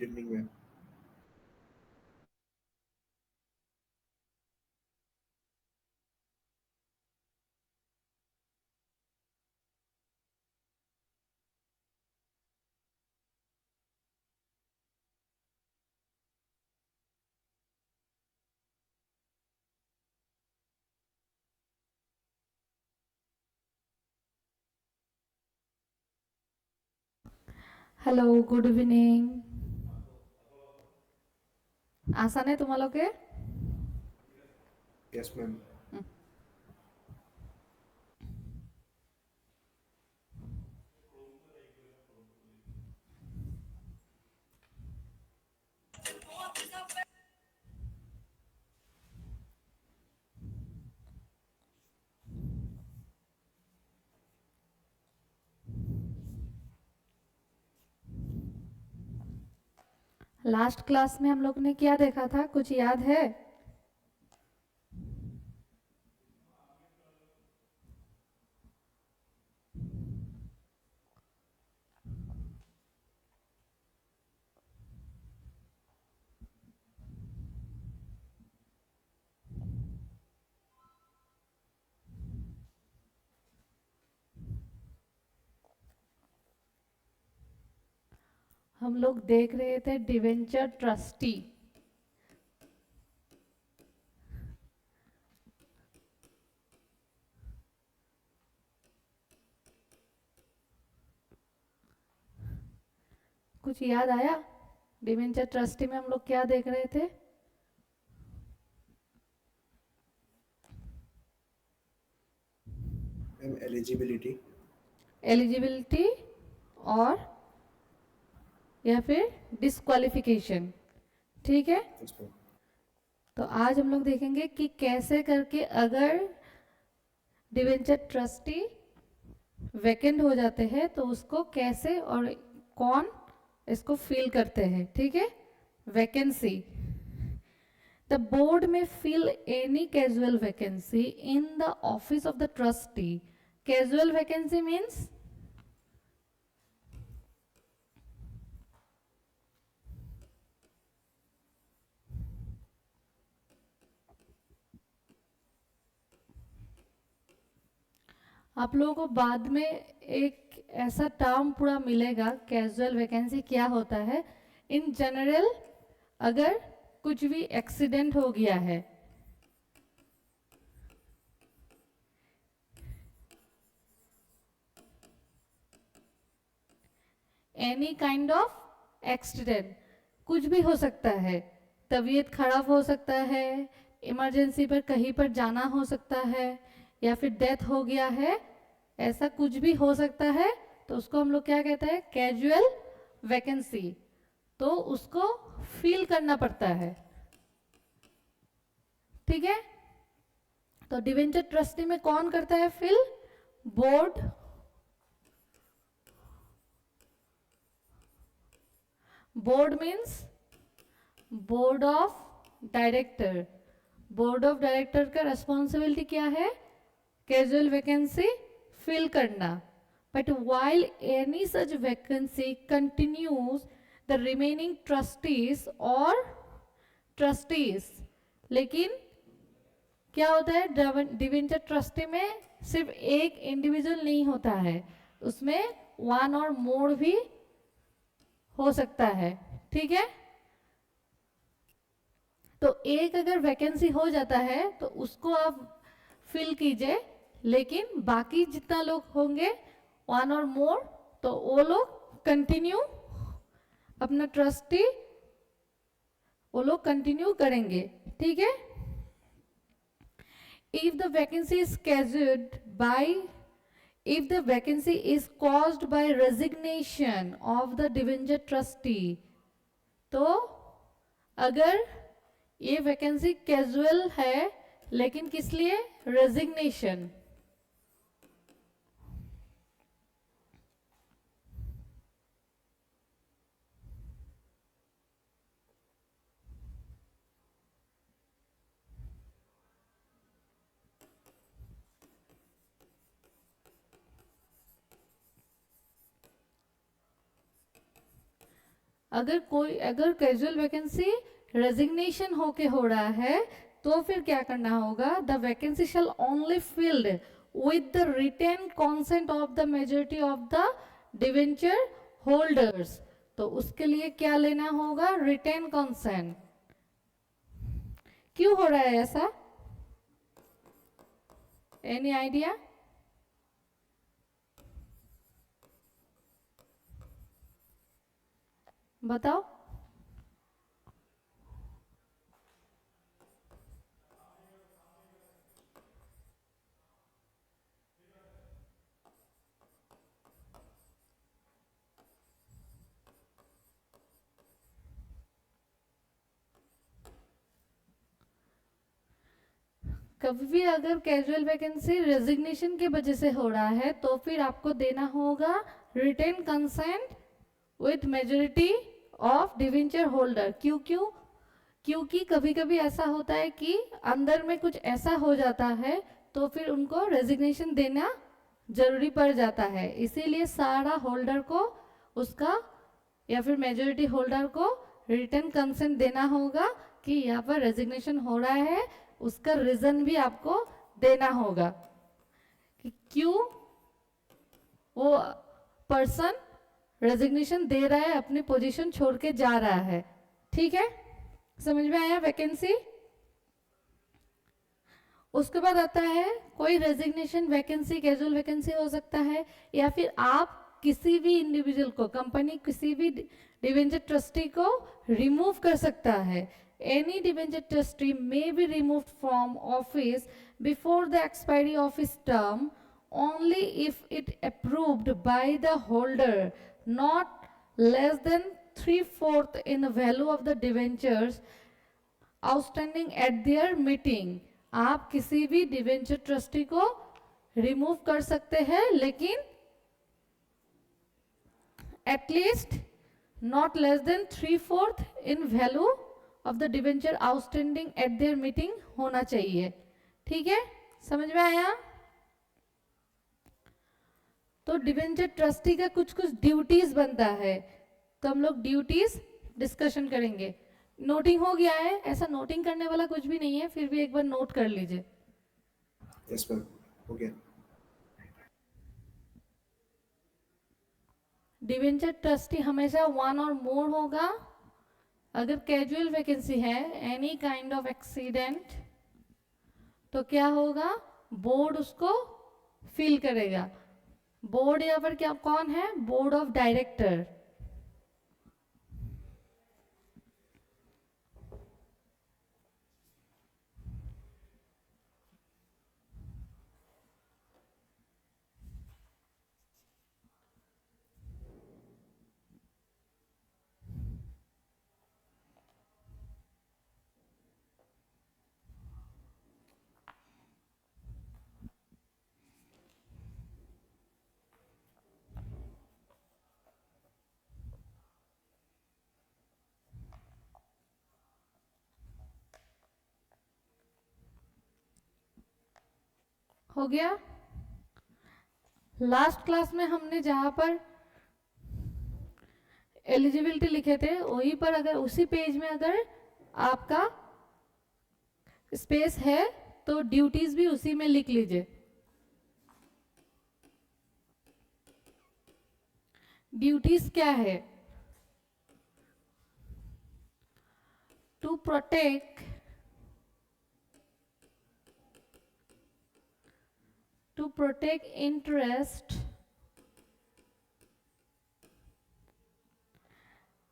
Evening ma'am. Hello, good evening. आसा नाही तुम्हाला के? Yes ma'am. लास्ट क्लास में हम लोग ने क्या देखा था, कुछ याद है? हम लोग देख रहे थे डिवेंचर ट्रस्टी. कुछ याद आया? डिवेंचर ट्रस्टी में हम लोग क्या देख रहे थे? Ma'am eligibility. एलिजिबिलिटी और या फिर डिस्क्वालिफिकेशन. ठीक है. Yes ma'am. तो आज हम लोग देखेंगे कि कैसे करके अगर डिवेंचर ट्रस्टी वैकेंट हो जाते हैं तो उसको कैसे और कौन इसको फिल करते हैं. ठीक है. वैकेंसी. द बोर्ड में fill any casual vacancy in the office of the trustee. Casual vacancy means आप लोगों को बाद में एक ऐसा टर्म पूरा मिलेगा, कैजुअल वैकेंसी क्या होता है. इन जनरल अगर कुछ भी एक्सीडेंट हो गया है, एनी काइंड ऑफ एक्सीडेंट, कुछ भी हो सकता है. तबीयत खराब हो सकता है, इमरजेंसी पर कहीं पर जाना हो सकता है, या फिर डेथ हो गया है, ऐसा कुछ भी हो सकता है. तो उसको हम लोग क्या कहते हैं? Casual vacancy. तो उसको फिल करना पड़ता है. ठीक है. तो डिवेंचर ट्रस्टी में कौन करता है fill? Board. Board means board of director. Board of director का रेस्पॉन्सिबिलिटी क्या है? कैजुअल वैकेंसी फिल करना. But while any such vacancy continues, the remaining trustees और ट्रस्टीज. लेकिन क्या होता है डिवेंचर ट्रस्टी में? सिर्फ एक इंडिविजुअल नहीं होता है, उसमें वन और मोर भी हो सकता है. ठीक है. तो एक अगर वैकेंसी हो जाता है तो उसको आप फिल कीजिए, लेकिन बाकी जितना लोग होंगे वन और मोर, तो वो लोग कंटिन्यू अपना ट्रस्टी वो लोग कंटिन्यू करेंगे. ठीक है. If the vacancy is scheduled by if the vacancy is caused by resignation of the debenture trustee, तो अगर ये वैकेंसी कैजुअल है लेकिन किस लिए? रेजिग्नेशन. अगर कैजुअल वैकेंसी रेजिग्नेशन होके हो रहा है तो फिर क्या करना होगा, the vacancy shall only filled with the written consent of the majority of the debenture holders. तो उसके लिए क्या लेना होगा, रिटेन कॉन्सेंट। क्यों हो रहा है ऐसा, एनी आइडिया? बताओ। कभी भी अगर कैजुअल वैकेंसी रेजिग्नेशन की वजह से हो रहा है तो फिर आपको देना होगा written consent with majority of debenture holder. क्यों क्यों? क्योंकि कभी कभी ऐसा होता है कि अंदर में कुछ ऐसा हो जाता है तो फिर उनको रेजिग्नेशन देना जरूरी पड़ जाता है, इसीलिए सारा होल्डर को उसका या फिर मेजोरिटी होल्डर को रिटर्न कंसेंट देना होगा कि यहाँ पर रेजिग्नेशन हो रहा है, उसका रीजन भी आपको देना होगा कि क्यों वो पर्सन रेजिग्नेशन दे रहा है, अपनी पोजीशन छोड़ के जा रहा है। ठीक है, समझ में आया वैकेंसी? उसके बाद आता है कोई रेजिग्नेशन वैकेंसी कैजुअल वैकेंसी हो सकता है, या फिर आप किसी भी इंडिविजुअल को, कंपनी किसी भी डिवेंचर ट्रस्टी को रिमूव कर सकता है। Any debenture trustee may be removed from office before the expiry of his term only if it approved by the holder not less than 3/4 in the value of the debentures outstanding at their meeting। आप किसी भी debenture trustee को remove कर सकते हैं, लेकिन at least not less then 3/4 in value of the debenture outstanding at their meeting होना चाहिए। ठीक है, समझ में आया? तो डिवेंचर ट्रस्टी का कुछ कुछ ड्यूटीज बनता है, तो हम लोग ड्यूटीज डिस्कशन करेंगे। नोटिंग हो गया है? ऐसा नोटिंग करने वाला कुछ भी नहीं है, फिर भी एक बार नोट कर लीजिए। यस मैम, हो गया। डिवेंचर ट्रस्टी हमेशा वन और मोर होगा। अगर कैजुअल वैकेंसी है, एनी काइंड ऑफ एक्सीडेंट, तो क्या होगा, बोर्ड उसको फिल करेगा। बोर्ड यहाँ पर क्या कौन है, बोर्ड ऑफ डायरेक्टर। हो गया। लास्ट क्लास में हमने जहां पर एलिजिबिलिटी लिखे थे वहीं पर अगर उसी पेज में अगर आपका स्पेस है तो ड्यूटीज भी उसी में लिख लीजिए। ड्यूटीज क्या है, to protect interest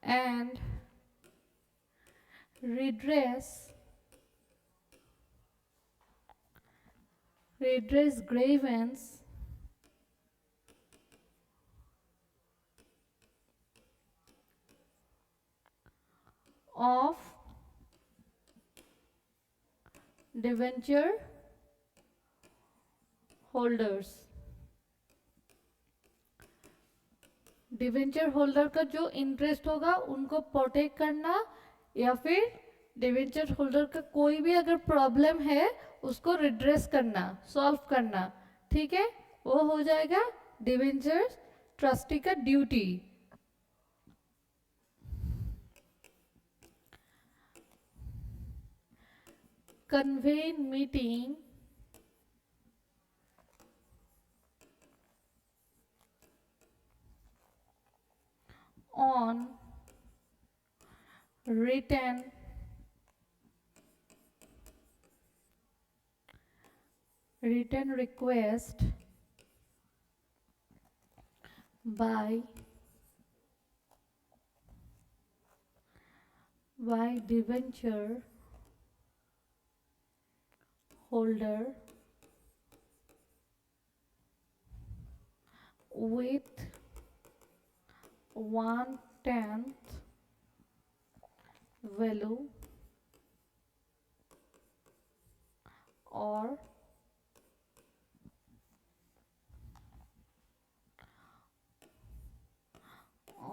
and redress grievance of debenture holders. Debenture holder का जो इंटरेस्ट होगा उनको प्रोटेक्ट करना, या फिर डिवेंचर होल्डर का कोई भी अगर प्रॉब्लम है उसको रिड्रेस करना, सॉल्व करना। ठीक है, वो हो जाएगा डिवेंचर ट्रस्टी का duty. convene meeting on written request by debenture holder with 1/10 value or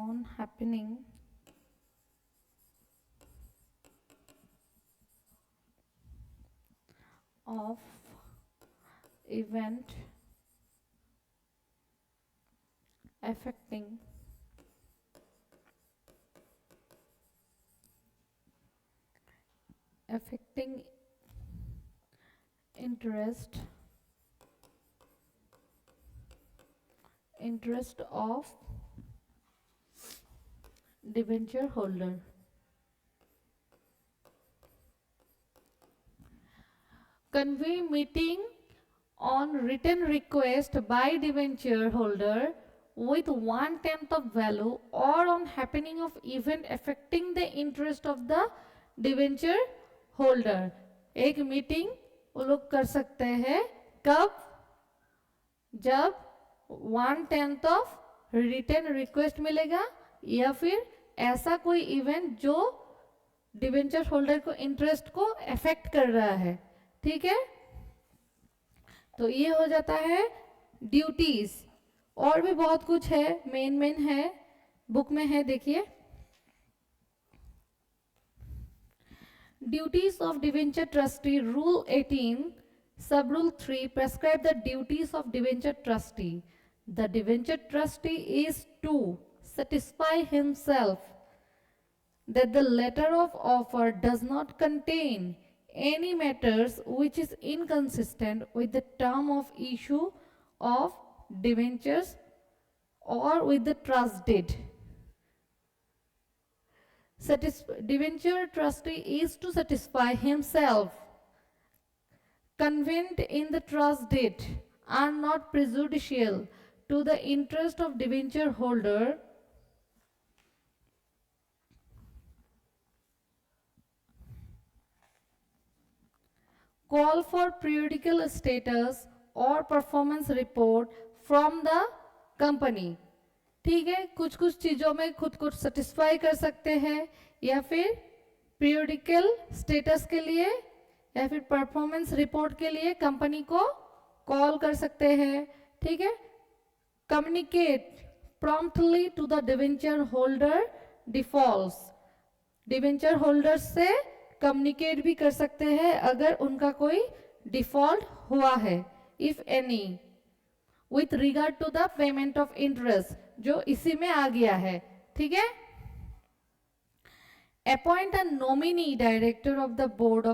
on happening of event affecting interest of debenture holder. Convey meeting on written request by debenture holder with 1/10 of value or on happening of event affecting the interest of the debenture holder. एक meeting वो लोग कर सकते हैं कब? जब 1/10 of return request मिलेगा या फिर ऐसा कोई इवेंट जो डिवेंचर होल्डर को इंटरेस्ट को अफेक्ट कर रहा है. ठीक है, तो ये हो जाता है ड्यूटीज. और भी बहुत कुछ है, मेन है, बुक में है, देखिए. Duties of debenture trustee rule 18 सब rule 3 prescribe the duties of debenture trustee. The debenture trustee is to satisfy himself that the letter of offer does not contain any matters which is inconsistent with the term of issue of debentures or with the trust deed. Debenture trustee is to satisfy himself convened in the trust deed are not prejudicial to the interest of debenture holder call for periodical status or performance report from the company. ठीक है, कुछ कुछ चीज़ों में खुद को satisfy कर सकते हैं या फिर पीरियडिकल स्टेटस के लिए या फिर परफॉर्मेंस रिपोर्ट के लिए कंपनी को कॉल कर सकते हैं. ठीक है, communicate promptly to the debenture holder defaults. Debenture holder से कम्युनिकेट भी कर सकते हैं अगर उनका कोई डिफॉल्ट हुआ है, if any, with regard to the payment of interest, जो इसी में आ गया है. ठीक है, appoint a nominee director of the board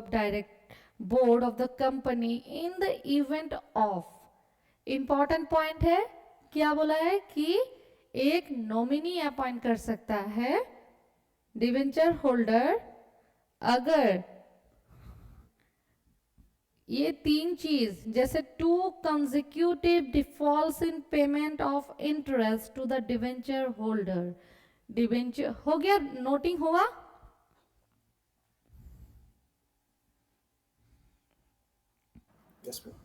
of the company in the event of. Important point है, क्या बोला है कि एक नॉमिनी अपॉइंट कर सकता है डिवेंचर होल्डर अगर ये तीन चीज, जैसे 2 consecutive defaults in payment of interest to the debenture holder. Debenture हो गया, नोटिंग हुआ. Yes, ma'am.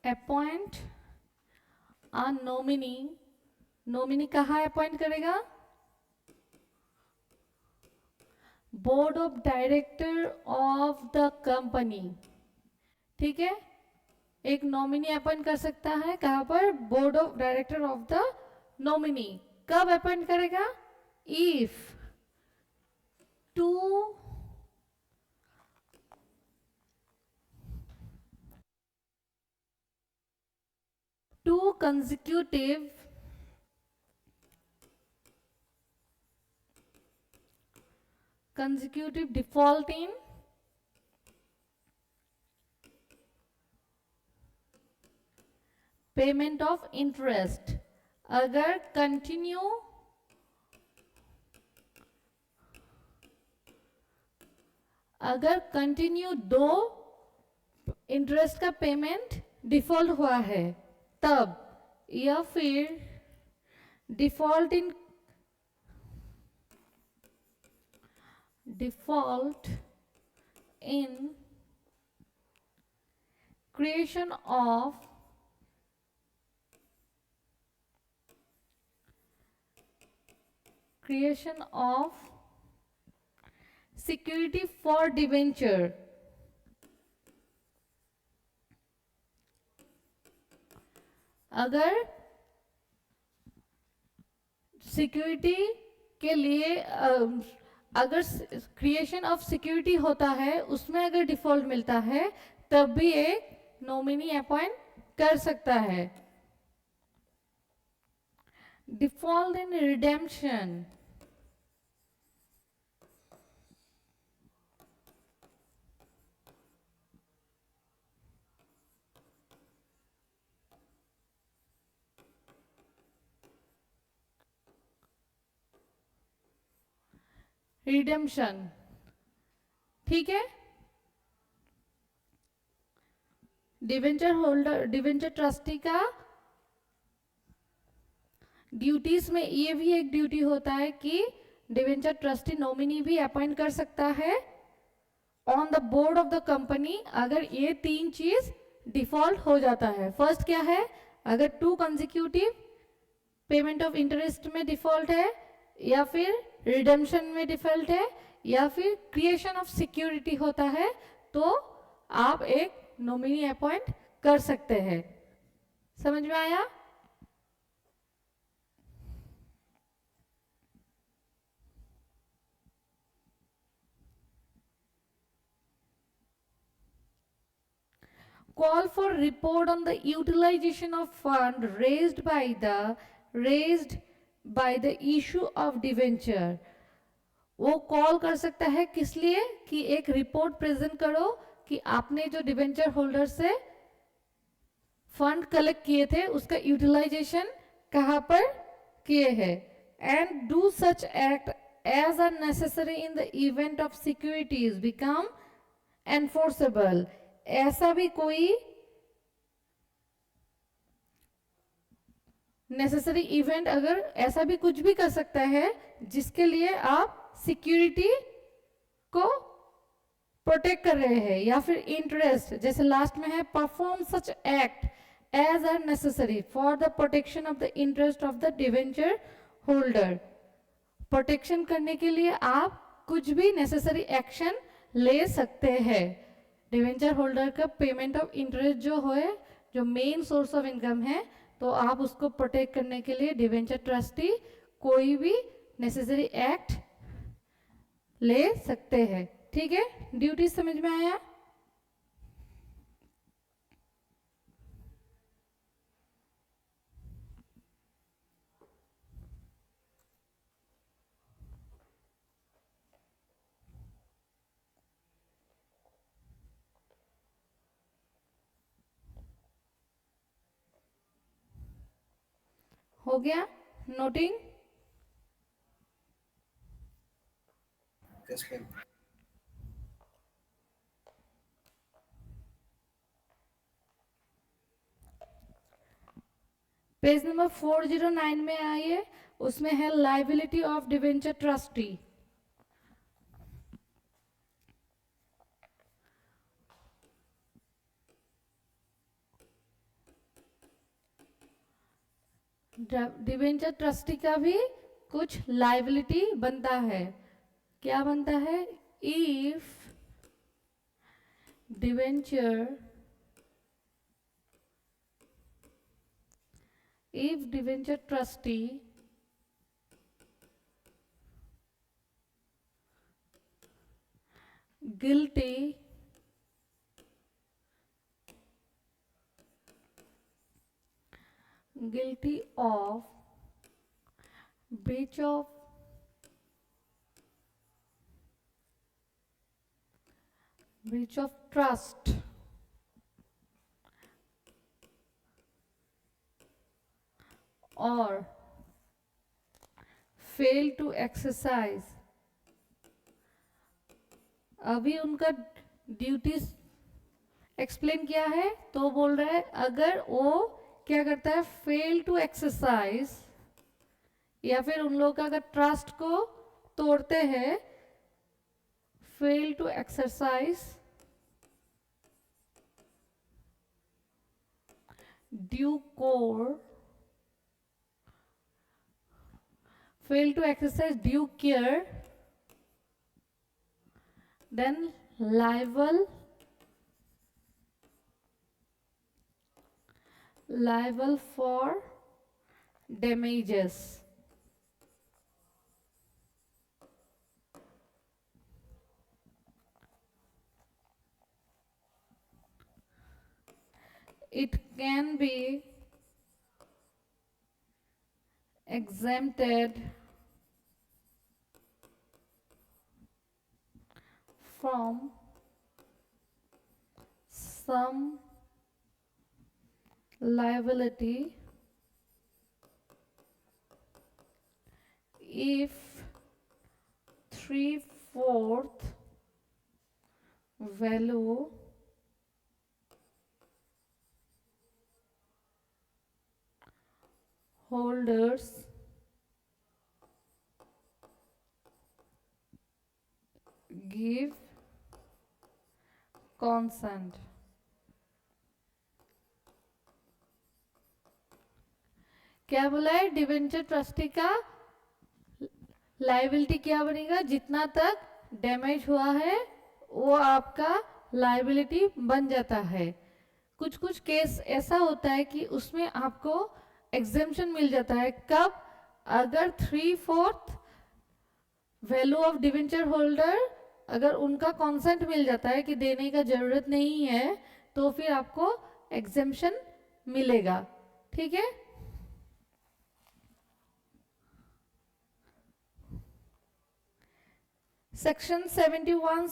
Appoint a nominee. Nominee कहाँ अपॉइंट करेगा? Board of director of the company. ठीक है, एक नॉमिनी अपॉइंट कर सकता है कहां पर? Board of director of the nominee. कब अपॉइंट करेगा? If two consecutive consecutive default in payment of interest, अगर कंटिन्यू दो इंटरेस्ट का पेमेंट डिफॉल्ट हुआ है तब, या फिर default in creation of security for debenture, अगर सिक्योरिटी के लिए अगर क्रिएशन ऑफ सिक्योरिटी होता है उसमें अगर डिफॉल्ट मिलता है तब भी एक नॉमिनी अपॉइंट कर सकता है। डिफॉल्ट इन रिडेम्पशन, ठीक है। डिवेंचर ट्रस्टी का ड्यूटीज में ये भी एक ड्यूटी होता है कि डिवेंचर ट्रस्टी नॉमिनी भी अपॉइंट कर सकता है on the board of the company, अगर ये तीन चीज डिफॉल्ट हो जाता है। फर्स्ट क्या है, अगर 2 कंसेक्यूटिव पेमेंट ऑफ इंटरेस्ट में डिफॉल्ट है, या फिर रिडेम्पशन में डिफॉल्ट है, या फिर क्रिएशन ऑफ सिक्योरिटी होता है, तो आप एक नॉमिनी अपॉइंट कर सकते हैं। समझ में आया? Call for report on the utilization of fund raised by the issue of debenture. वो कॉल कर सकता है किस लिए, कि एक रिपोर्ट प्रेजेंट करो कि आपने जो डिबेंचर होल्डर से फंड कलेक्ट किए थे उसका यूटिलाइजेशन कहां पर किए हैं, and do such act as are necessary in the event of securities become enforceable. ऐसा भी कोई नेसेसरी इवेंट, अगर ऐसा भी कुछ भी कर सकता है जिसके लिए आप सिक्योरिटी को प्रोटेक्ट कर रहे हैं, या फिर इंटरेस्ट, जैसे लास्ट में है perform such act as are necessary for the protection of the interest of the debenture holder. Protection करने के लिए आप कुछ भी नेसेसरी एक्शन ले सकते हैं। डिवेंचर होल्डर का पेमेंट ऑफ इंटरेस्ट जो है, जो मेन सोर्स ऑफ इनकम है, तो आप उसको प्रोटेक्ट करने के लिए डिवेंचर ट्रस्टी कोई भी नेसेसरी एक्ट ले सकते हैं। ठीक है, ड्यूटी समझ में आया? हो गया noting? Yes, ma'am. Page number 409 में आइए, उसमें है liability of debenture trustee. Debenture trustee का भी कुछ लाइबिलिटी बनता है। क्या बनता है? If debenture trustee guilty of breach of breach of trust or fail to exercise, अभी उनका ड्यूटीज एक्सप्लेन किया है तो बोल रहा है अगर वो क्या करता है, फेल टू एक्सरसाइज या फिर उन लोगों का अगर ट्रस्ट को तोड़ते हैं, fail to exercise due care, fail to exercise due care, then liable for damages. It can be exempted from some liability if 3/4 value holders give consent. क्या बोला है, डिवेंचर ट्रस्टी का लाइबिलिटी क्या बनेगा, जितना तक डैमेज हुआ है वो आपका लाइबिलिटी बन जाता है. कुछ कुछ केस ऐसा होता है कि उसमें आपको एग्जेम्पशन मिल जाता है. कब, अगर 3/4 वैल्यू ऑफ डिवेंचर होल्डर, अगर उनका कॉन्सेंट मिल जाता है कि देने का जरूरत नहीं है, तो फिर आपको एग्जेम्पशन मिलेगा. ठीक है. Section 71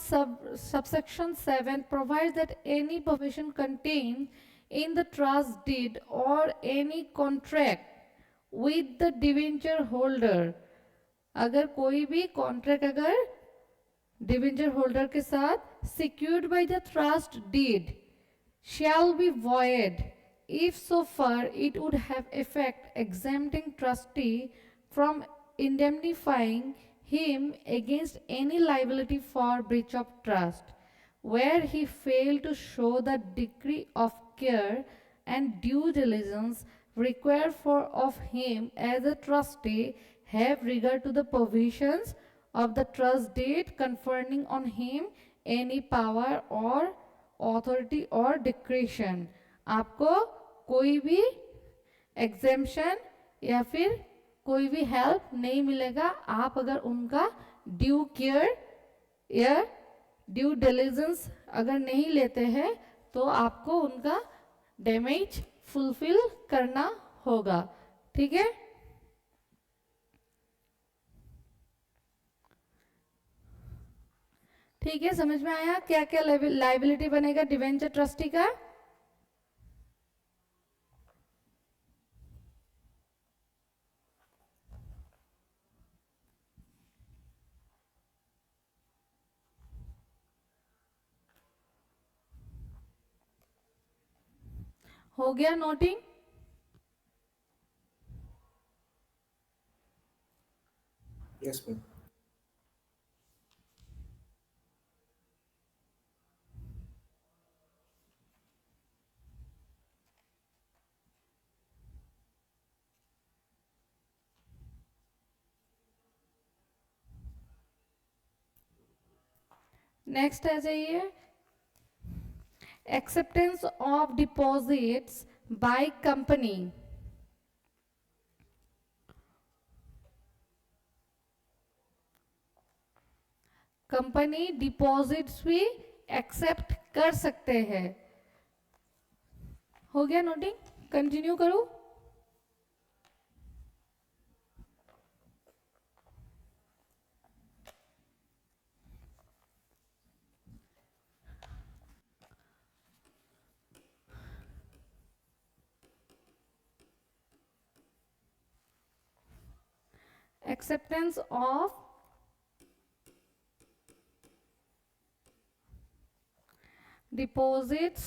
subsection 7 provides that any provision contained in the trust deed or any contract with the debenture holder, अगर कोई भी कॉन्ट्रैक्ट अगर डिवेंचर होल्डर के साथ secured by the trust deed shall be void if so far it would have effect exempting trustee from indemnifying him against any liability for breach of trust, where he failed to show the degree of care and due diligence required of him as a trustee, have regard to the provisions of the trust deed conferring on him any power or authority or discretion. आपको कोई भी exemption या फिर कोई भी help नहीं मिलेगा, आप अगर उनका ड्यू केयर या ड्यू डिलिजेंस अगर नहीं लेते हैं तो आपको उनका डैमेज फुलफिल करना होगा. ठीक है. ठीक है, समझ में आया क्या क्या लाइबिलिटी बनेगा डिवेंचर ट्रस्टी का. हो गया नोटिंग. Yes, ma'am. नेक्स्ट आ जाइए, acceptance of deposits by company. Company deposits भी एक्सेप्ट कर सकते हैं. हो गया नोटिंग, कंटिन्यू करूं. acceptance of deposits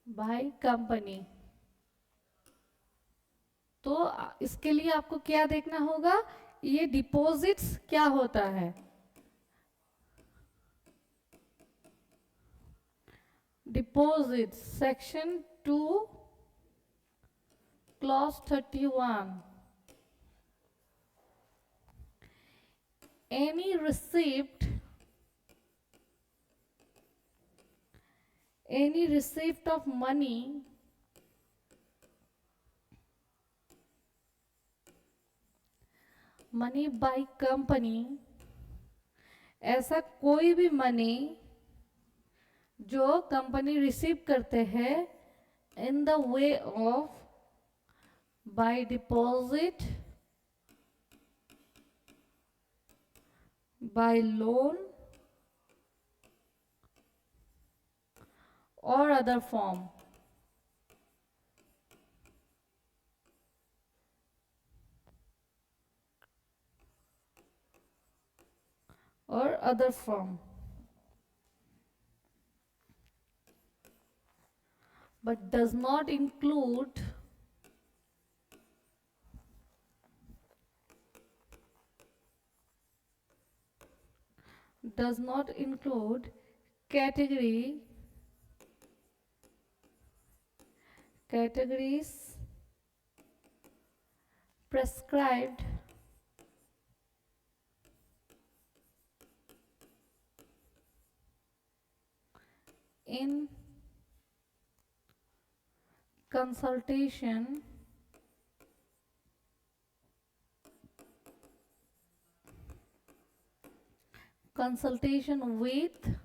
by company. तो इसके लिए आपको क्या देखना होगा, ये डिपॉजिट्स क्या होता है. Deposits section 2 clause 31. Any receipt of money by company, ऐसा कोई भी मनी जो कंपनी रिसीव करते हैं in the way of bye deposit, bye loan or other form. Or other form. But does not include categories prescribed in consultation with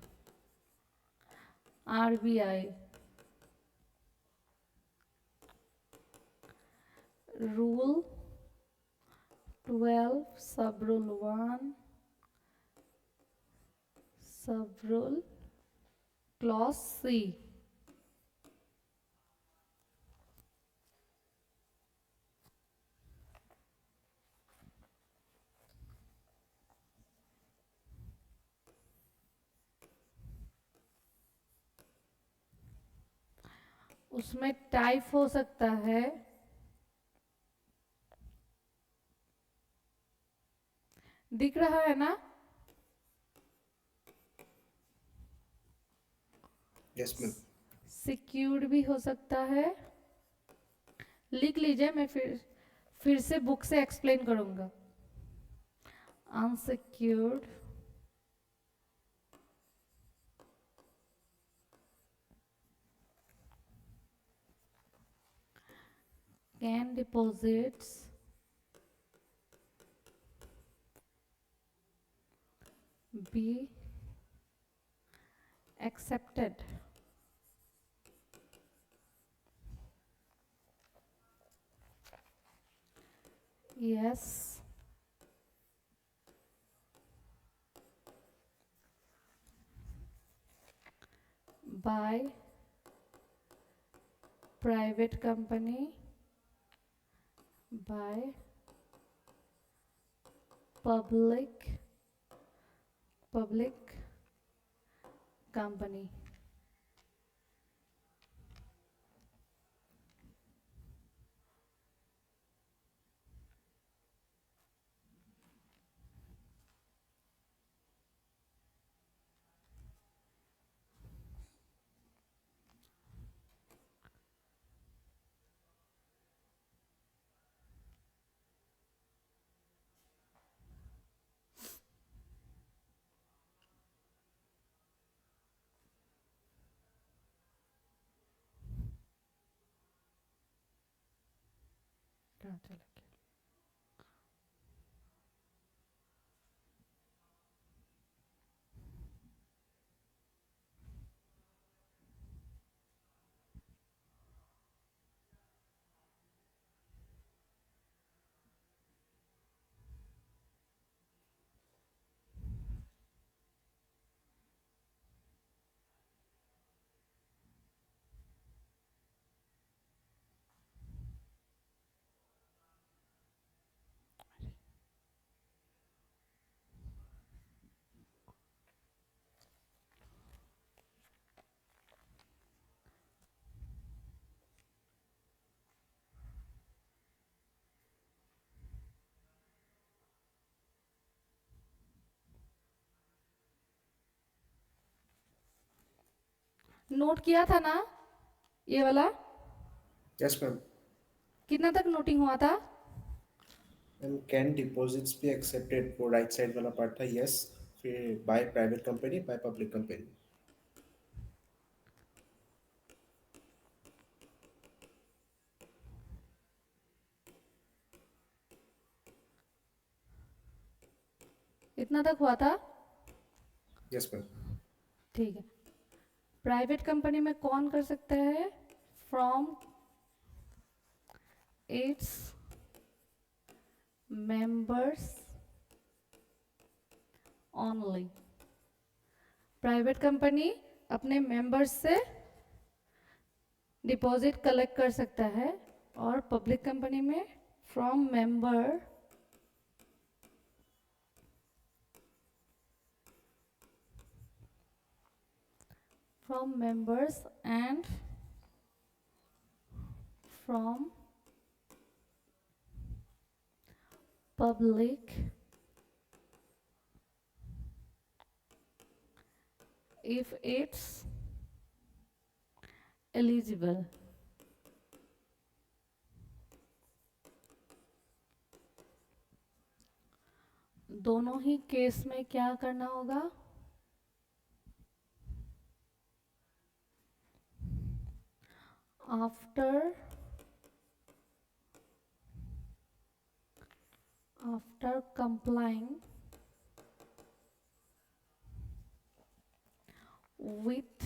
RBI. Rule 12 Subrule 1 Subrule Clause C. उसमें type हो सकता है दिख रहा है ना. Yes ma'am. सिक्योर्ड भी हो सकता है, लिख लीजिए, मैं फिर से बुक से एक्सप्लेन करूंगा. Unsecured can deposits be accepted yes by private company, by public company. कहाँ चला गया? नोट किया था ना ये वाला? Yes, ma'am. कितना तक नोटिंग हुआ था? And can deposits be accepted? वो right side वाला part था yes. फिर by private company, by public company. इतना तक हुआ था? Yes, ma'am. ठीक है। प्राइवेट कंपनी में कौन कर सकता है? From its members only. Private company अपने मेंबर्स से डिपॉजिट कलेक्ट कर सकता है, और पब्लिक कंपनी में from members and from public if it's eligible। दोनों ही केस में क्या करना होगा? after complying with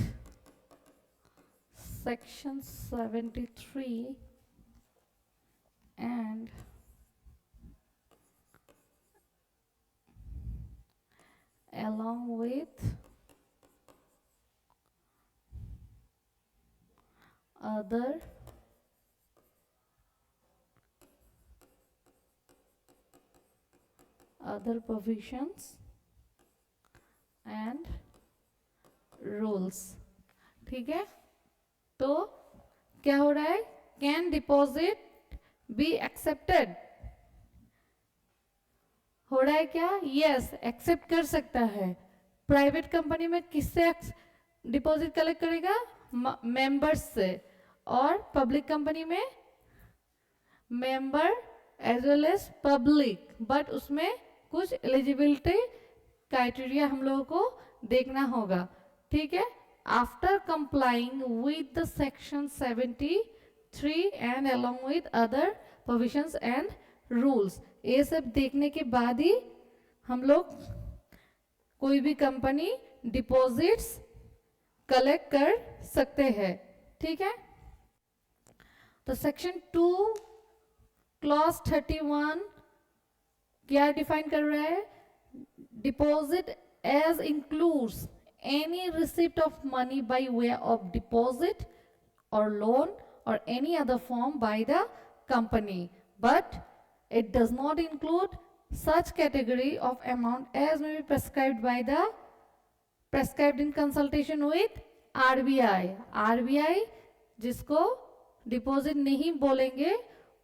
section 73 and along with other provisions and rules। ठीक है, तो क्या हो रहा है? कैन डिपॉजिट बी एक्सेप्टेड हो रहा है क्या? यस, एक्सेप्ट कर सकता है। प्राइवेट कंपनी में किससे डिपॉजिट कलेक्ट करेगा? मेंबर्स से। और पब्लिक कंपनी में member as well as public, but उसमें कुछ एलिजिबिलिटी क्राइटेरिया हम लोगों को देखना होगा। ठीक है, after complying with the section 73 and along with other provisions and rules, ये सब देखने के बाद ही हम लोग कोई भी कंपनी डिपॉजिट्स कलेक्ट कर सकते हैं। ठीक है, तो सेक्शन 2 क्लॉज 31 क्या डिफाइन कर रहा है? Deposit as includes any receipt of money by way of deposit or loan or any other form by the company, but it does not include such category of amount as may be prescribed in consultation with RBI। RBI जिसको deposit नहीं बोलेंगे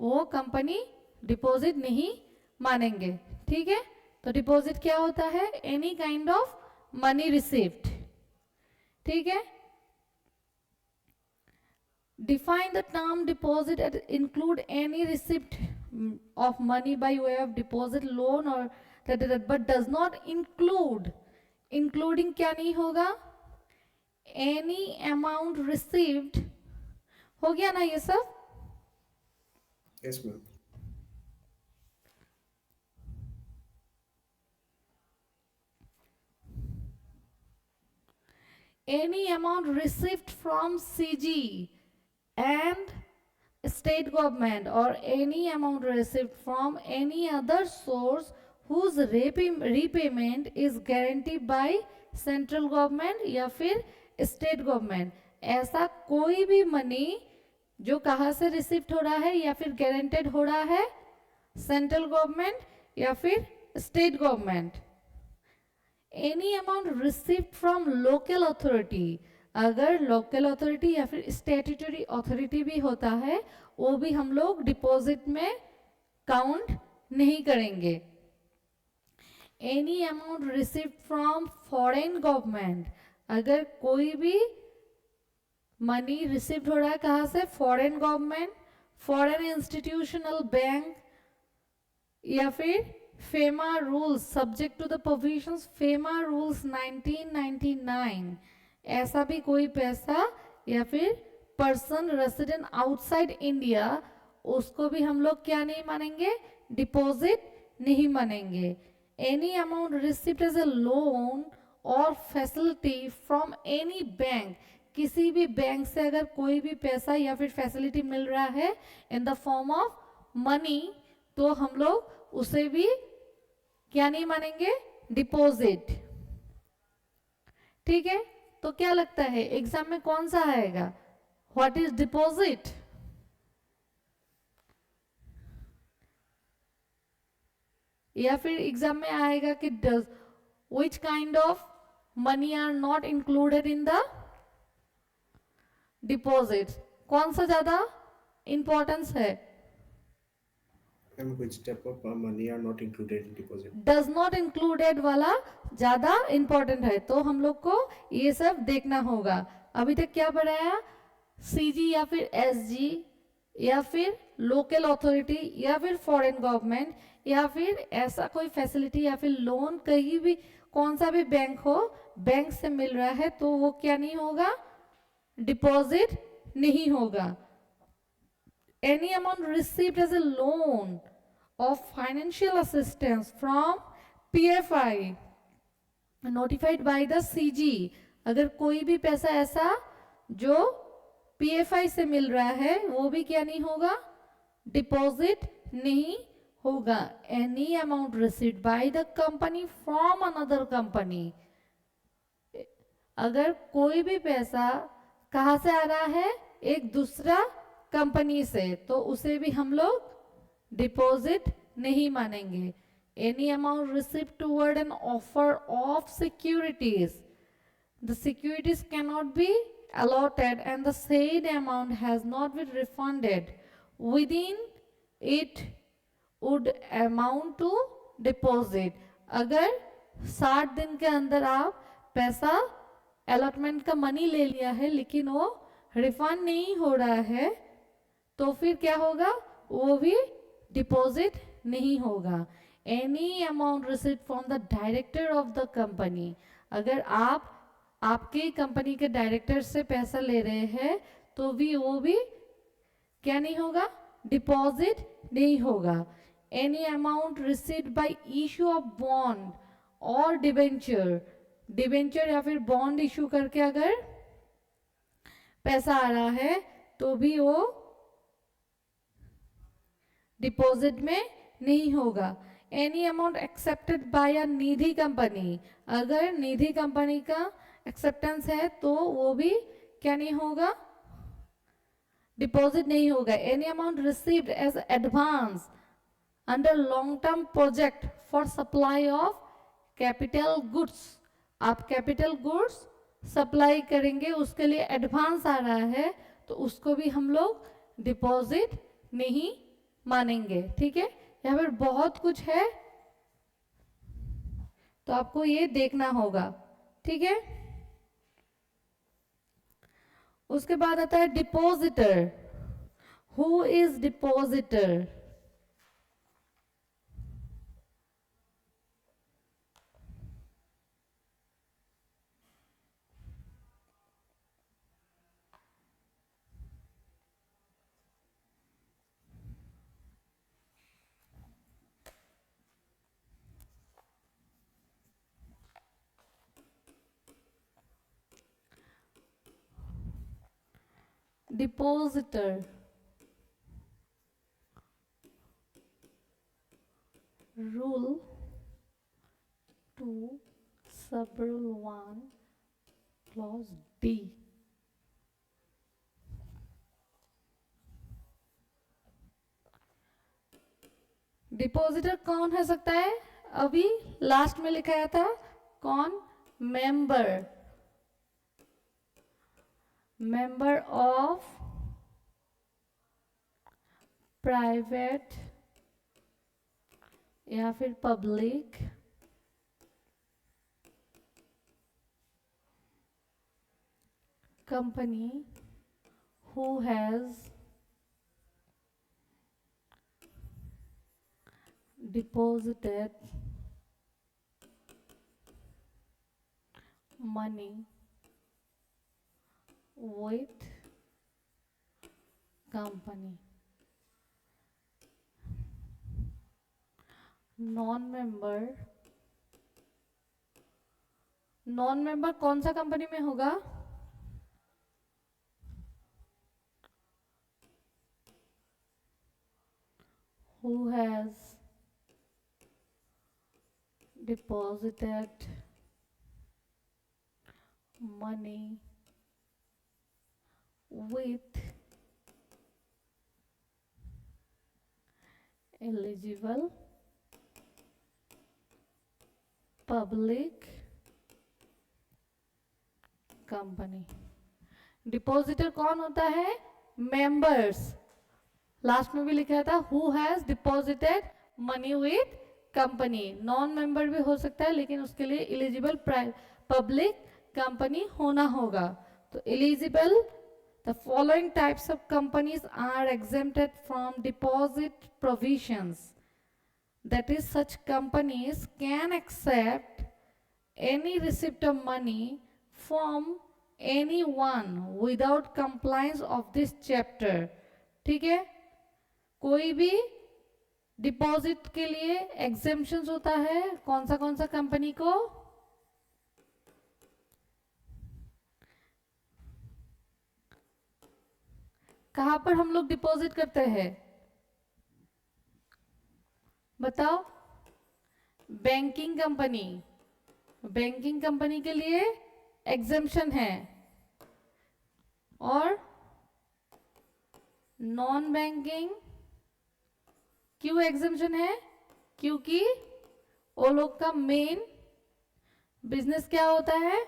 वो company deposit नहीं मानेंगे। ठीक है, तो deposit क्या होता है? Any kind of money received. ठीक है, define the term deposit and include any receipt of money by way of deposit, loan or but does not include, including क्या नहीं होगा? any amount received। हो गया ना ये सब? Yes, ma'am. any amount received from CG and state government or any amount received from any other source whose repayment is guaranteed by central government या फिर स्टेट गवर्नमेंट, ऐसा कोई भी मनी जो कहाँ से रिसीव्ड हो रहा है या फिर गारंटेड हो रहा है? सेंट्रल गवर्नमेंट या फिर state government. Any amount received from local authority, अगर लोकल अथॉरिटी या फिर स्टैट्यूटरी अथॉरिटी भी होता है वो भी हम लोग डिपॉजिट में काउंट नहीं करेंगे। Any amount received from foreign government, अगर कोई भी मनी रिसीव हो रहा है कहाँ से? Foreign government, foreign institutional bank, या फिर FEMA rules subject to the provisions FEMA rules 1999, ऐसा भी कोई पैसा, या फिर पर्सन रेसिडेंट आउटसाइड इंडिया, उसको भी हम लोग क्या नहीं मानेंगे? डिपॉजिट नहीं मानेंगे. Any amount received as a loan और फैसिलिटी फ्रॉम एनी बैंक, किसी भी बैंक से अगर कोई भी पैसा या फिर फैसिलिटी मिल रहा है in the form of money, तो हम लोग उसे भी क्या नहीं मानेंगे? डिपॉजिट. ठीक है, तो क्या लगता है एग्जाम में कौन सा आएगा? What is deposit? या फिर एग्जाम में आएगा कि does which kind of money are not included in the deposits? कौन सा ज्यादा इंपॉर्टेंस है? And which type of money are not included in deposit? Does not included वाला ज्यादा इंपॉर्टेंट है, तो हम लोग को ये सब देखना होगा. अभी तक क्या पढ़ाया? सीजी या फिर एसजी या फिर लोकल अथॉरिटी या फिर फॉरेन गवर्नमेंट या फिर ऐसा कोई फैसिलिटी या फिर लोन, कहीं भी कौन सा भी बैंक हो, बैंक से मिल रहा है तो वो क्या नहीं होगा? डिपॉजिट नहीं होगा. Any amount received as a loan of financial assistance from PFI notified by the CG, अगर कोई भी पैसा ऐसा जो PFI से मिल रहा है वो भी क्या नहीं होगा? डिपॉजिट नहीं होगा. Any amount received by the company from another company, अगर कोई भी पैसा कहाँ से आ रहा है? एक दूसरा कंपनी से, तो उसे भी हम लोग डिपॉजिट नहीं मानेंगे. Any amount receive toward an offer of securities, the securities can not be allotted and the said amount has not been refunded within it would amount to deposit. अगर 60 दिन के अंदर आप पैसा अलॉटमेंट का मनी ले लिया है लेकिन वो रिफंड नहीं हो रहा है, तो फिर क्या होगा? वो भी डिपॉजिट नहीं होगा. Any amount receive from the director of the company, अगर आप आपके कंपनी के डायरेक्टर से पैसा ले रहे हैं तो भी वो भी क्या नहीं होगा? डिपॉजिट नहीं होगा. Any amount received by issue of bond और डिबेंचर, डिबेंचर या फिर बॉन्ड इशू करके अगर पैसा आ रहा है तो भी वो डिपॉजिट में नहीं होगा. Any amount accepted by a Nidhi company, अगर निधि कंपनी का एक्सेप्टेंस है तो वो भी क्या नहीं होगा? डिपॉजिट नहीं होगा. Any amount received as advance under long term project for supply of capital goods, आप कैपिटल गुड्स सप्लाई करेंगे उसके लिए एडवांस आ रहा है तो उसको भी हम लोग डिपॉजिट नहीं मानेंगे. ठीक है, यहाँ पर बहुत कुछ है तो आपको ये देखना होगा. ठीक है, उसके बाद आता है depositor. Who is depositor? Depositor, rule 2 sub rule 1 clause D. Depositor कौन हो सकता है? अभी लास्ट में लिखाया था कौन? मेंबर, मेंबर ऑफ प्राइवेट या फिर public company who has deposited money with company. Non-member, non-member कौन सा कंपनी में होगा? Who has deposited money with eligible public company. Depositor कौन होता है? मेंबर्स. लास्ट में भी लिखा था who has deposited money with company. Non member भी हो सकता है लेकिन उसके लिए एलिजिबल पब्लिक कंपनी होना होगा. तो eligible, the following types of companies are exempted from deposit provisions. That is, such companies can accept any receipt of money from anyone without compliance of this chapter. ठीक है? कोई भी deposit के लिए exemptions होता है. कौन सा कंपनी को? कहां पर हम लोग डिपॉजिट करते हैं? बताओ. Banking company. बैंकिंग कंपनी के लिए एग्जेम्पशन है. और नॉन बैंकिंग क्यों एग्जेम्पशन है? क्योंकि वो लोग का मेन बिजनेस क्या होता है?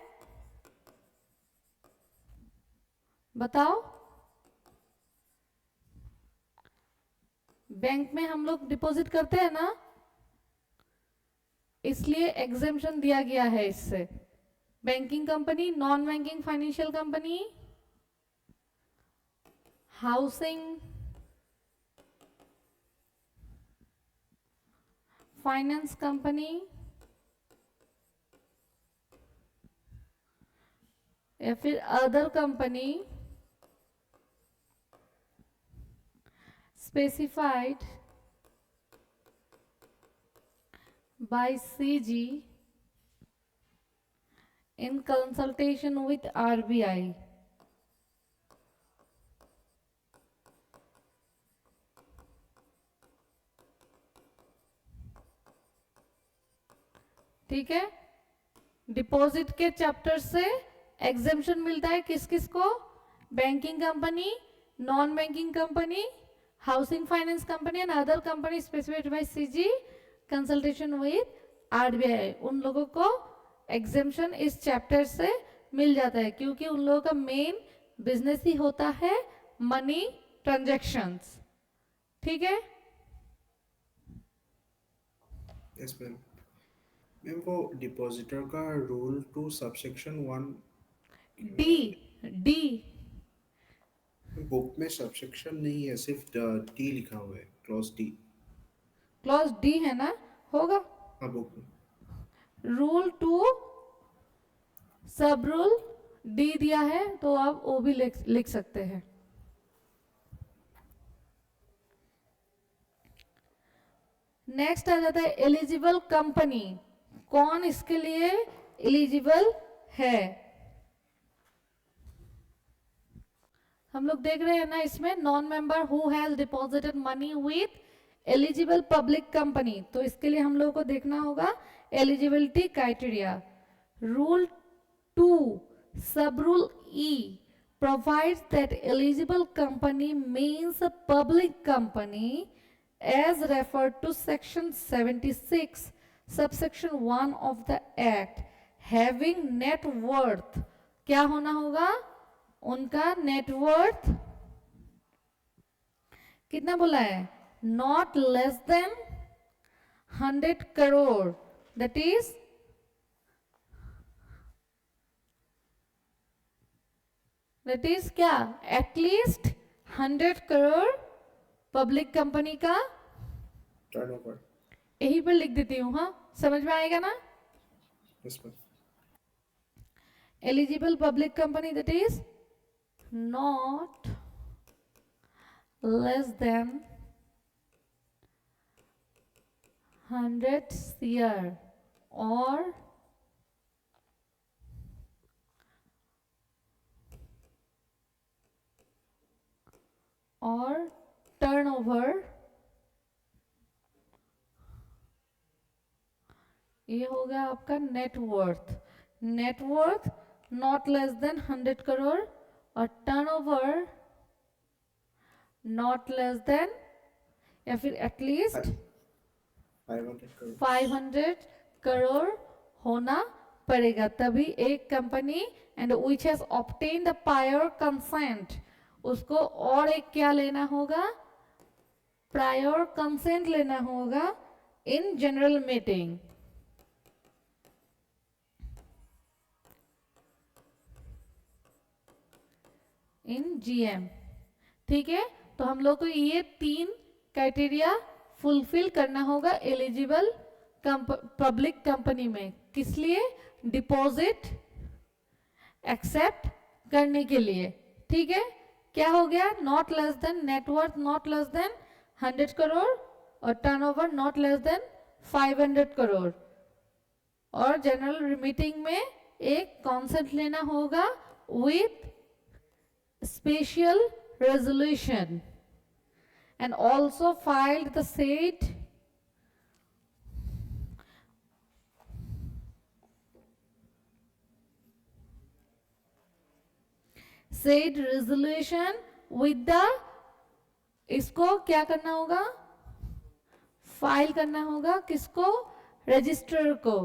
बताओ. बैंक में हम लोग डिपॉजिट करते हैं ना, इसलिए एग्जेम्पशन दिया गया है इससे. Banking company, non banking financial company, housing finance company या फिर other company specified by CG in consultation with RBI. ठीक है? डिपॉजिट के चैप्टर से एग्जेम्पशन मिलता है किस किस को? Banking company, non banking company, housing finance company and other company specified by CG consultation with RBI. उन लोगों को एग्जेम्पशन इस चैप्टर से मिल जाता है क्योंकि उन लोगों का मेन बिजनेस ही होता है मनी ट्रांजैक्शंस. ठीक है? Yes ma'am. मैम वो डिपॉजिटर का रूल 2 सबसेक्शन 1 डी बुक में सबसेक्शन नहीं है, सिर्फ डी लिखा हुआ है, क्लॉज डी. क्लॉज डी है ना? होगा. हाँ बुक में. रूल 2 सब रूल डी दिया है तो आप वो भी लिख सकते हैं. नेक्स्ट आ जाता है एलिजिबल कंपनी. कौन इसके लिए एलिजिबल है? हम लोग देख रहे हैं ना इसमें non member who has deposited money with eligible public company. तो इसके लिए हम लोगों को देखना होगा एलिजिबिलिटी क्राइटेरिया. रूल 2 सब rule E provides that eligible company means a public company as referred to section 76 subsection 1 of the act having net worth. क्या होना होगा? उनका नेटवर्थ कितना बोला है? Not less than 100 crore. That is that is क्या, at least 100 crore public company का turnover. यहीं पर लिख देती हूँ, हाँ समझ में आएगा ना। Yes ma'am. Eligible public company that is not less than 100 CR और टर्नओवर, ये हो गया आपका net worth. Net worth not less than 100 crore और टर्नओवर नॉट लेस देन या फिर एटलीस्ट 500 करोड़। 500 करोड़ होना पड़ेगा, तभी एक company and which has obtain the prior consent, उसको और एक क्या लेना होगा, प्रायर कंसेंट लेना होगा in general meeting. In GM, ठीक है। तो हम लोग को ये 3 क्राइटेरिया फुलफिल करना होगा एलिजिबल पब्लिक कंपनी में, किस लिए, डिपॉजिट एक्सेप्ट करने के लिए, ठीक है। क्या हो गया, not less than, net worth not less than 100 crore और turnover not less than 500 crore. और जनरल मीटिंग में एक कॉन्सेप्ट लेना होगा with special resolution and also filed the said resolution with the, इसको क्या करना होगा, फाइल करना होगा किसको, रजिस्ट्रार को,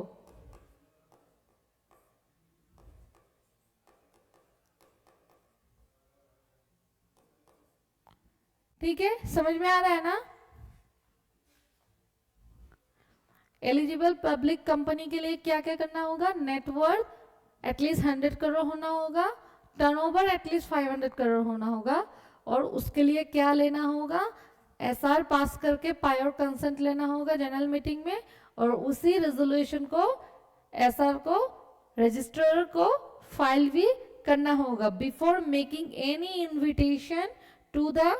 ठीक है। समझ में आ रहा है ना। एलिजिबल पब्लिक कंपनी के लिए क्या क्या करना होगा, नेटवर्थ एटलीस्ट 100 करोड़ होना होगा, टर्नओवर एटलीस्ट 500 करोड़ होना होगा, और उसके लिए क्या लेना होगा, एसआर पास करके प्रायर कंसेंट लेना होगा जनरल मीटिंग में, और उसी रेजोल्यूशन को एसआर को रजिस्ट्रार को फाइल भी करना होगा before making any invitation to the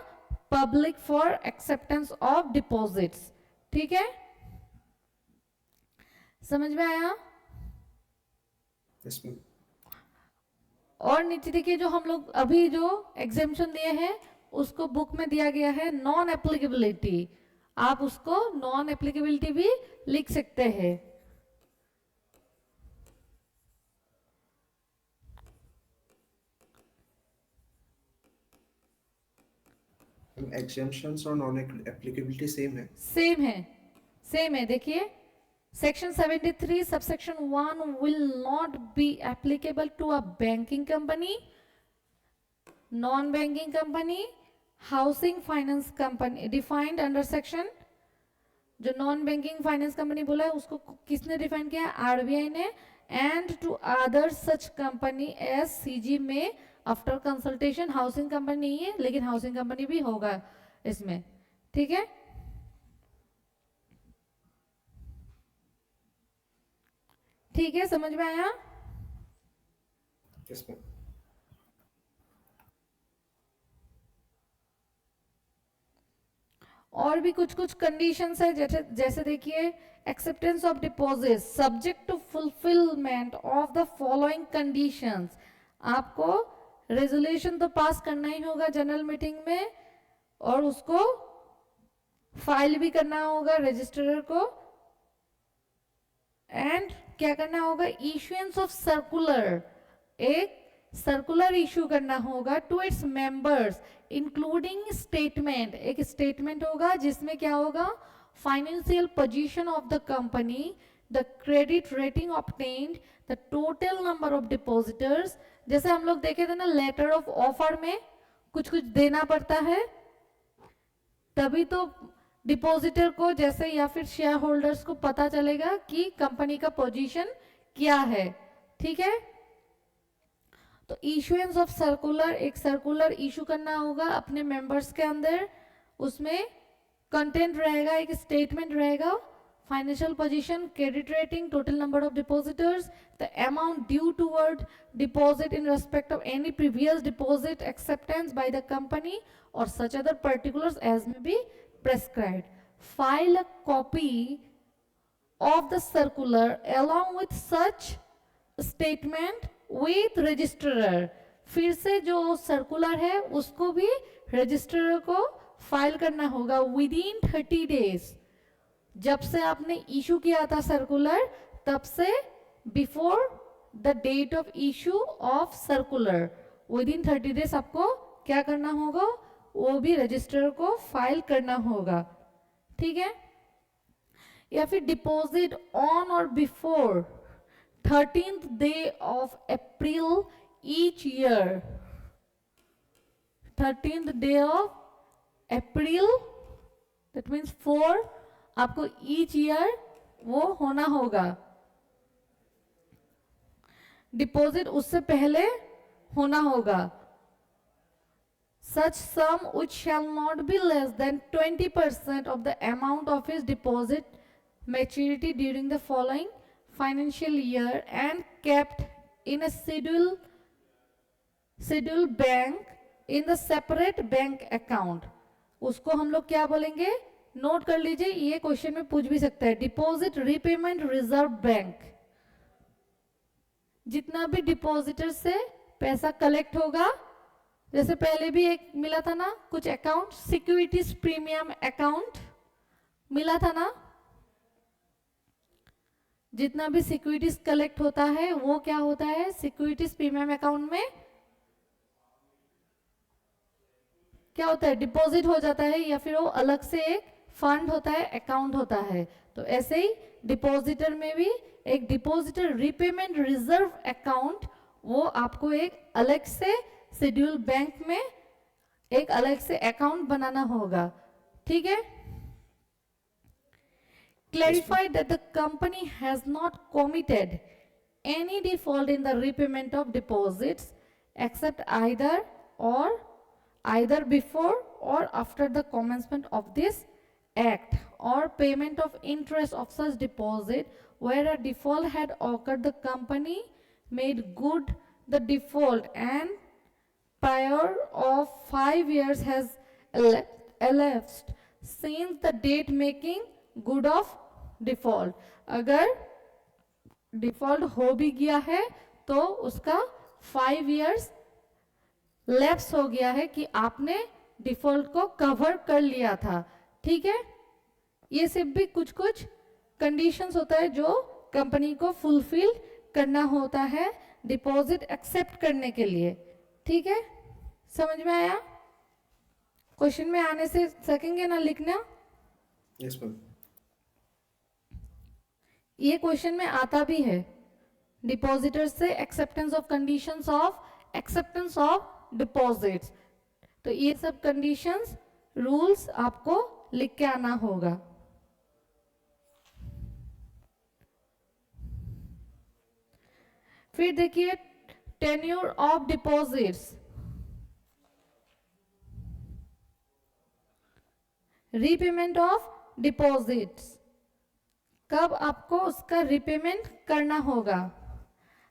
public for acceptance of deposits, ठीक है। समझ में आया। Yes ma'am. और नीचे देखिए, जो हम लोग अभी जो एग्जेम्पशन दिए हैं उसको बुक में दिया गया है नॉन एप्लीकेबिलिटी, आप उसको नॉन एप्लीकेबिलिटी भी लिख सकते हैं। एग्जेम्पशंस और नॉन एप्लीकेबिलिटी सेम है। सेम है, सेम है। देखिए section 73 subsection 1 will not be applicable to a banking company, non banking company, housing finance company defined under section, जो नॉन बैंकिंग फाइनेंस कंपनी बोला है उसको किसने डिफाइन किया है, आरबीआई ने, and to other such company as CG में after consultation, housing company नहीं है लेकिन हाउसिंग कंपनी भी होगा इसमें, ठीक है। ठीक है, समझ में आया। Yes ma'am. और भी कुछ कुछ कंडीशंस है, जैसे जैसे देखिए acceptance of deposit subject to fulfilment of the following conditions, आपको रेजोल्यूशन तो पास करना ही होगा जनरल मीटिंग में, और उसको फाइल भी करना होगा रजिस्ट्रार को, एंड क्या करना होगा, इश्यूएंस ऑफ सर्कुलर, एक सर्कुलर इशू करना होगा to its members including statement, एक स्टेटमेंट होगा जिसमें क्या होगा, financial position of the company, the credit rating obtained, the total number of depositors, जैसे हम लोग देखे थे ना लेटर ऑफ ऑफर में कुछ कुछ देना पड़ता है, तभी तो डिपॉजिटर को जैसे या फिर शेयर होल्डर्स को पता चलेगा कि कंपनी का पोजीशन क्या है, ठीक है। तो इशुएंस ऑफ सर्कुलर, एक सर्कुलर इशू करना होगा अपने मेंबर्स के अंदर, उसमें कंटेंट रहेगा, एक स्टेटमेंट रहेगा, financial position, credit rating, total number of depositors, the amount due toward deposit in respect of any previous deposit acceptance by the company और such other particulars as may be prescribed. File a copy of the circular along with such statement with registrar. फिर से जो circular है उसको भी register को file करना होगा विदिन 30 डेज. जब से आपने इशू किया था सर्कुलर तब से before the date of issue of circular within 30 days आपको क्या करना होगा, वो भी रजिस्ट्रर को फाइल करना होगा. ठीक है. या फिर डिपॉजिट ऑन और before 13th day of April each year. 13th day of April that means 4 आपको ईच ईयर वो होना होगा. डिपॉजिट उससे पहले होना होगा. Such sum which shall not be less than 20% of the amount of his deposit maturity during the following financial year and kept in a schedule bank in the separate bank account. उसको हम लोग क्या बोलेंगे, note कर लीजिए, ये question में पूछ भी सकता है. Deposit repayment reserve bank. जितना भी डिपॉजिटर से पैसा कलेक्ट होगा, जैसे पहले भी एक मिला था ना कुछ अकाउंट, सिक्योरिटीज प्रीमियम अकाउंट मिला था ना, जितना भी सिक्योरिटीज कलेक्ट होता है वो क्या होता है, सिक्योरिटीज प्रीमियम अकाउंट में क्या होता है, डिपॉजिट हो जाता है, या फिर वो अलग से एक फंड होता है, अकाउंट होता है. तो ऐसे ही डिपॉजिटर में भी एक डिपॉजिटर रीपेमेंट रिजर्व अकाउंट, वो आपको एक अलग से शेड्यूल बैंक में एक अलग से अकाउंट बनाना होगा. ठीक है. Clarify that the company has not committed any default in the repayment of deposits except either before or after the commencement of this act, or payment of interest of such deposit. Where a default had occurred, the company made good the default and prior of 5 years has elapsed since the date making good of default. अगर default हो भी गया है तो उसका 5 years lapse हो गया है कि आपने डिफॉल्ट को कवर कर लिया था. ठीक है. ये सब भी कुछ कुछ कंडीशंस होता है जो कंपनी को फुलफिल करना होता है डिपॉजिट एक्सेप्ट करने के लिए. ठीक है. समझ में आया? क्वेश्चन में आने से सकेंगे ना लिखना? Yes ma'am. ये क्वेश्चन में आता भी है, डिपॉजिटर से acceptance of conditions of acceptance of deposits. तो ये सब कंडीशंस रूल्स आपको लिख के आना होगा. फिर देखिए tenure of deposits. Repayment of deposits, कब आपको उसका रिपेमेंट करना होगा.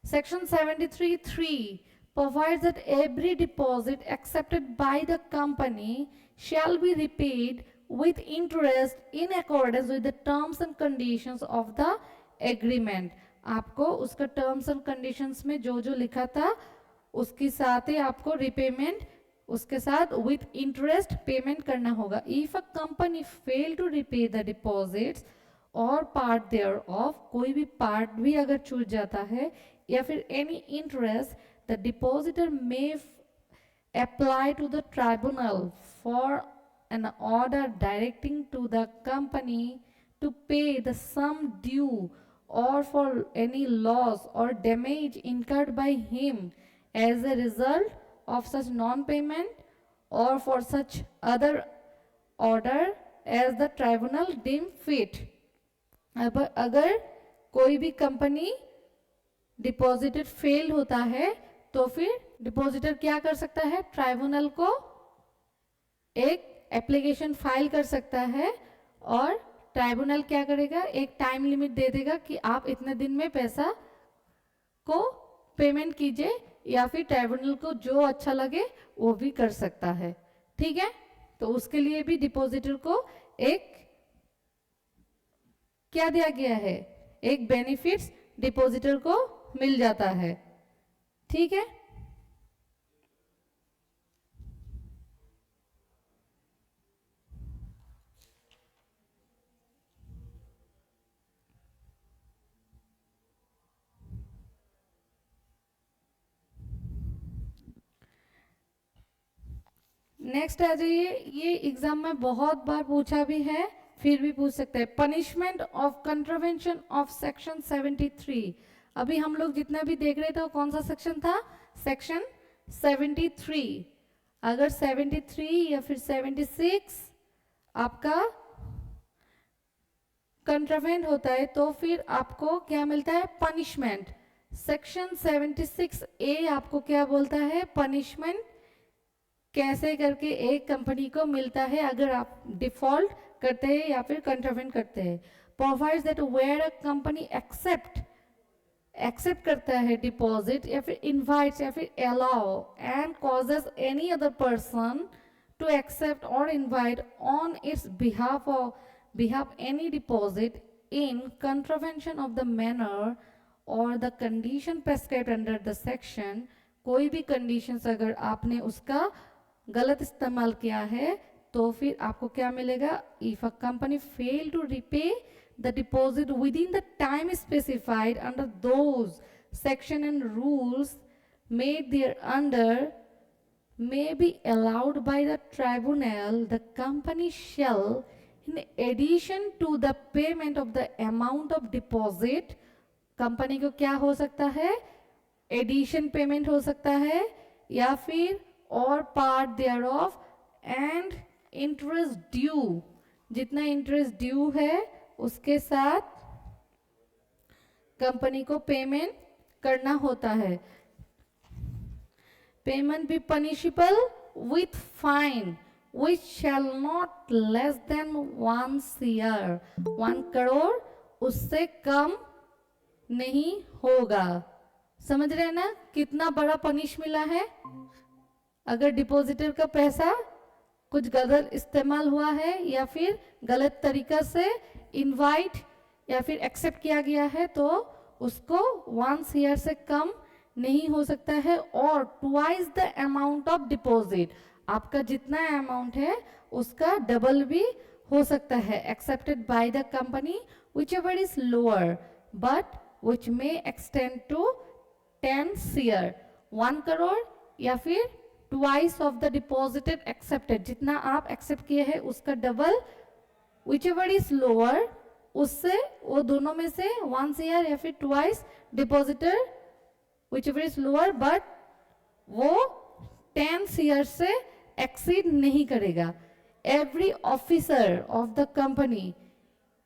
Section 73(3) provides that every deposit accepted by the company shall be repaid with interest in accordance with the terms and conditions of the agreement. आपको उसका terms and conditions में जो जो लिखा था उसके साथ ही आपको रिपेमेंट उसके साथ विथ इंटरेस्ट पेमेंट करना होगा. If a company fail to repay the deposits और पार्ट देयर ऑफ, कोई भी पार्ट भी अगर छूट जाता है, या फिर any interest, the depositor may apply to the tribunal for an order directing to the company to pay the sum due or for any loss or damage incurred by him as a result of such non-payment or for such other order as the tribunal deem fit. अब अगर कोई भी company deposited fail होता है तो फिर depositor क्या कर सकता है, ट्राइब्यूनल को एक एप्लीकेशन फाइल कर सकता है और ट्राइब्यूनल क्या करेगा, एक टाइम लिमिट दे देगा कि आप इतने दिन में पैसा को पेमेंट कीजिए, या फिर ट्राइब्यूनल को जो अच्छा लगे वो भी कर सकता है। ठीक है, तो उसके लिए भी डिपॉजिटर को एक क्या दिया गया है, एक बेनिफिट्स डिपॉजिटर को मिल जाता है। ठीक है, नेक्स्ट आ जाइए, ये एग्जाम में बहुत बार पूछा भी है, फिर भी पूछ सकते हैं। Punishment of contravention of section 73। अभी हम लोग जितना भी देख रहे थे वो कौन सा सेक्शन था, सेक्शन 73। अगर 73 या फिर 76 आपका कंट्रावेंट होता है तो फिर आपको क्या मिलता है, पनिशमेंट। सेक्शन 76 ए आपको क्या बोलता है, पनिशमेंट कैसे करके एक कंपनी को मिलता है अगर आप डिफॉल्ट करते हैं या फिर कंट्रावेंट करते हैं। Provides that where a company accept करता है डिपॉजिट या फिर इनवाइट्स या फिर allow and causes any other person to accept और invite on its behalf any deposit in contravention of the manner or the condition prescribed under the section। कोई भी conditions अगर आपने उसका गलत इस्तेमाल किया है तो फिर आपको क्या मिलेगा, if a company fail to repay the deposit within the time specified under those section and rules made thereunder may be allowed by the tribunal, the company shall, in addition to the payment of the amount of deposit, company को क्या हो सकता है, addition payment हो सकता है या फिर और part thereof and interest due, जितना इंटरेस्ट ड्यू है उसके साथ कंपनी को पेमेंट करना होता है। पेमेंट भी punishable with fine which shall not less than 1 CR, 1 crore उससे कम नहीं होगा। समझ रहे हैं ना कितना बड़ा पनिश मिला है। अगर डिपॉजिटर का पैसा कुछ गलत इस्तेमाल हुआ है या फिर गलत तरीका से इनवाइट या फिर एक्सेप्ट किया गया है तो उसको 1 CR से कम नहीं हो सकता है और twice the amount of deposit, आपका जितना अमाउंट है उसका डबल भी हो सकता है, accepted by the company whichever is lower but which may extend to 10 CR, 1 crore या फिर twice of the deposited accepted, जितना आप एक्सेप्ट किए हैं उसका double, whichever is lower उससे वो दोनों में से 1 CR या फिर twice depositor whichever is lower but वो 10 CR से एक्सीड नहीं करेगा। Every officer of the company,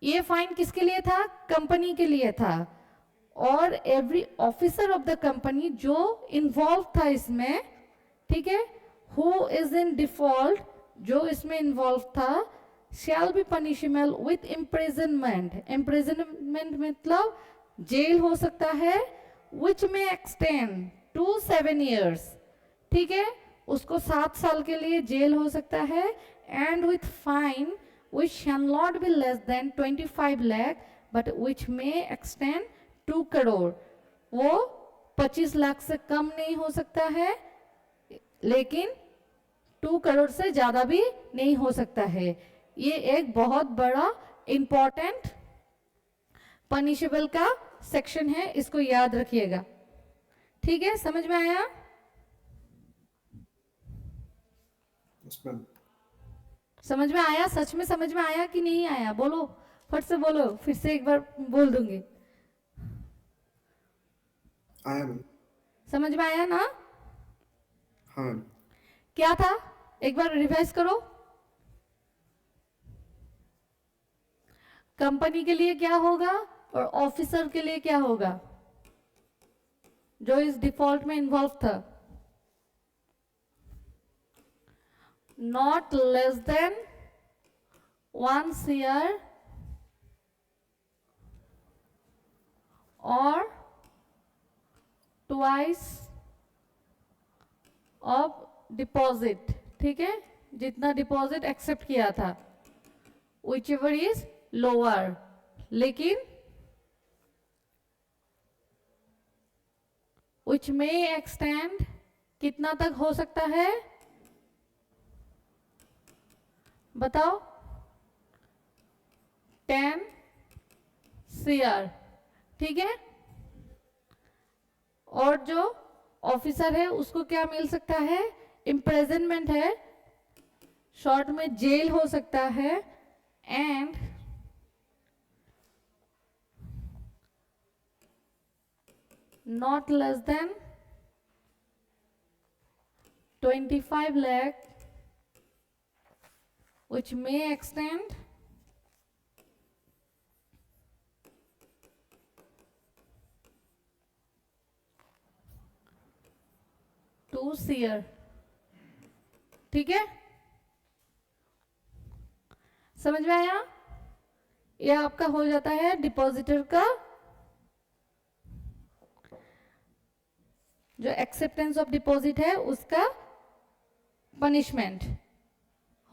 ये फाइन किसके लिए था, कंपनी के लिए था, और every officer of the company जो इन्वॉल्व था इसमें, ठीक है, हु इज इन डिफॉल्ट, जो इसमें इन्वॉल्व था, shall be punishable with imprisonment. Imprisonment मतलब जेल हो सकता है, which may extend to 7 years, ठीक है, उसको 7 साल के लिए जेल हो सकता है, and with fine which shall not be less than 25 lakh but which may extend 2 crore, वो 25 लाख से कम नहीं हो सकता है लेकिन 2 करोड़ से ज्यादा भी नहीं हो सकता है। ये एक बहुत बड़ा इंपॉर्टेंट पनिशेबल का सेक्शन है, इसको याद रखिएगा। ठीक है, समझ में आया? समझ में आया? सच में समझ में आया कि नहीं आया? बोलो, फट से बोलो, फिर से एक बार बोल दूंगी। आया? समझ में आया ना? हाँ। क्या था, एक बार रिवाइज करो। कंपनी के लिए क्या होगा और ऑफिसर के लिए क्या होगा जो इस डिफॉल्ट में इन्वॉल्व था। नॉट लेस देन 1 CR और ट्वाइस ऑफ डिपॉजिट, ठीक है, जितना डिपॉजिट एक्सेप्ट किया था, विच एवर इज लोअर, लेकिन विच मे एक्सटेंड कितना तक हो सकता है, बताओ, 10 CR, ठीक है। और जो ऑफिसर है उसको क्या मिल सकता है, इम्प्रेजनमेंट है, शॉर्ट में जेल हो सकता है, and not less then 25 lakh, which may extend to CR, ठीक है, समझ में आया। यह आपका हो जाता है डिपॉजिटर का जो एक्सेप्टेंस ऑफ डिपॉजिट है उसका पनिशमेंट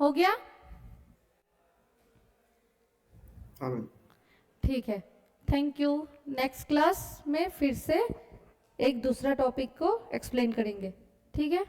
हो गया। हाँ मैम। ठीक है, थैंक यू। नेक्स्ट क्लास में फिर से एक दूसरा टॉपिक को एक्सप्लेन करेंगे, ठीक है।